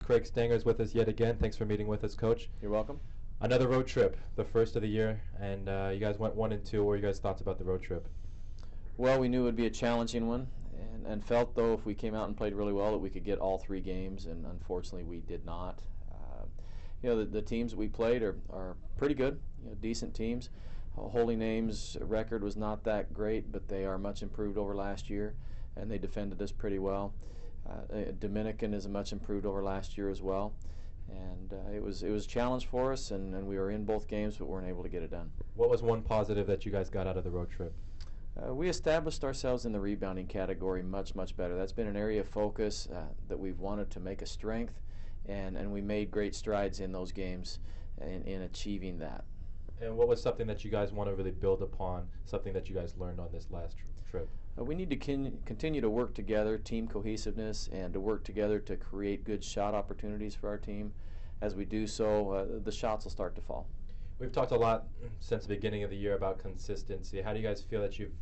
Craig Stanger is with us yet again. Thanks for meeting with us, Coach. You're welcome. Another road trip, the first of the year, and you guys went 1-2. What are you guys' thoughts about the road trip? Well, we knew it would be a challenging one, and felt, though, if we came out and played really well, that we could get all 3 games, and unfortunately we did not. The teams that we played are pretty good, decent teams. Holy Name's record was not that great, but they are much improved over last year, and they defended us pretty well. Dominican is much improved over last year as well, and it was a challenge for us, and we were in both games, but weren't able to get it done. What was one positive that you guys got out of the road trip? We established ourselves in the rebounding category much better. That's been an area of focus that we've wanted to make a strength, and we made great strides in those games in achieving that. And what was something that you guys want to really build upon, something that you guys learned on this last trip? We need to continue to work together, team cohesiveness, and to work together to create good shot opportunities for our team. As we do so, the shots will start to fall. We've talked a lot since the beginning of the year about consistency. How do you guys feel that you've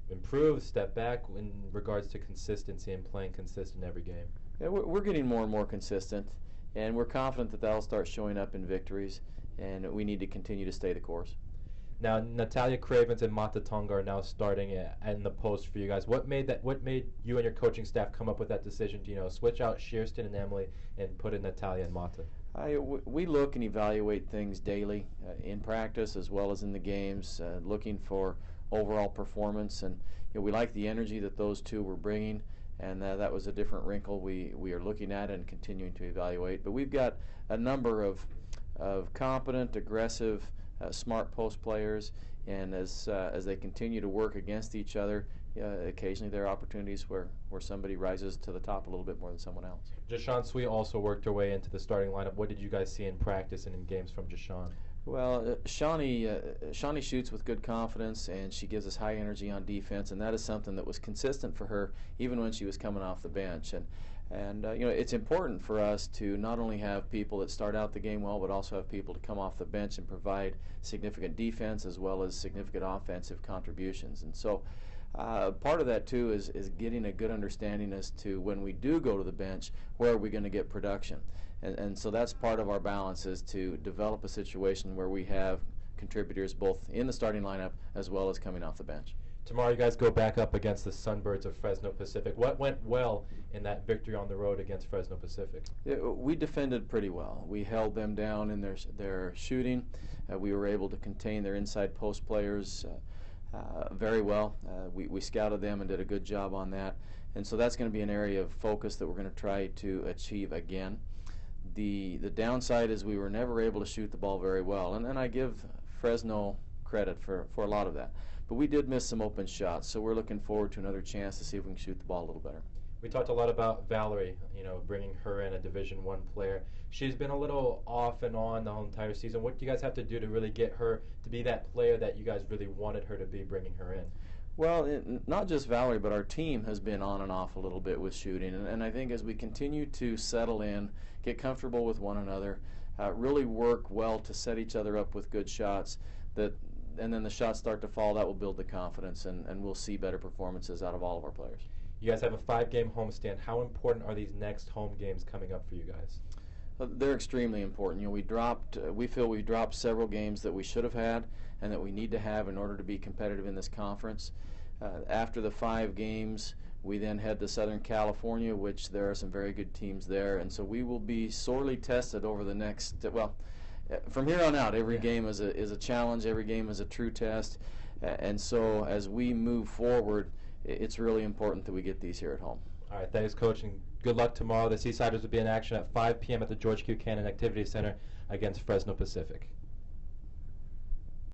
improved, stepped back in regards to consistency and playing consistent every game? Yeah, we're getting more and more consistent, and we're confident that that'll start showing up in victories, and we need to continue to stay the course. Now, Natalia Cravens and Mata Tonga are now starting in the post for you guys. What made you and your coaching staff come up with that decision to switch out Shearston and Emily and put in Natalia and Mata? We look and evaluate things daily in practice as well as in the games, looking for overall performance, and we like the energy that those two were bringing, and that was a different wrinkle we are looking at and continuing to evaluate. But we've got a number of competent, aggressive, smart post players, and as they continue to work against each other, occasionally there are opportunities where somebody rises to the top a little bit more than someone else. Jashawn Sweet also worked her way into the starting lineup. What did you guys see in practice and in games from Jashawn? Well, Shawnee shoots with good confidence, and she gives us high energy on defense, and that is something that was consistent for her even when she was coming off the bench. And it's important for us to not only have people that start out the game well, but also have people to come off the bench and provide significant defense as well as significant offensive contributions. And so part of that, too, is getting a good understanding as to when we do go to the bench, where are we going to get production. And so that's part of our balance, is to develop a situation where we have contributors both in the starting lineup as well as coming off the bench. Tomorrow you guys go back up against the Sunbirds of Fresno Pacific. What went well in that victory on the road against Fresno Pacific? We defended pretty well. We held them down in their shooting. We were able to contain their inside post players very well. We scouted them and did a good job on that. And so that's going to be an area of focus that we're going to try to achieve again. The downside is we were never able to shoot the ball very well, and I give Fresno credit for a lot of that. But we did miss some open shots, so we're looking forward to another chance to see if we can shoot the ball a little better. We talked a lot about Valerie, bringing her in, a Division I player. She's been a little off and on the whole entire season. What do you guys have to do to really get her to be that player that you guys really wanted her to be, bringing her in? Well, not just Valerie, but our team has been on and off a little bit with shooting. And I think as we continue to settle in, get comfortable with one another, really work well to set each other up with good shots, and then the shots start to fall, that will build the confidence, and we'll see better performances out of all of our players. You guys have a 5-game homestand. How important are these next home games coming up for you guys? They're extremely important. We feel we dropped several games that we should have had and that we need to have in order to be competitive in this conference. After the 5 games, we then head to Southern California, which there are some very good teams there, and so we will be sorely tested over the next, from here on out, every game is a challenge, every game is a true test, and so as we move forward, it's really important that we get these here at home. All right, thanks, Coach, and good luck tomorrow. The Seasiders will be in action at 5 p.m. at the George Q. Cannon Activity Center against Fresno Pacific.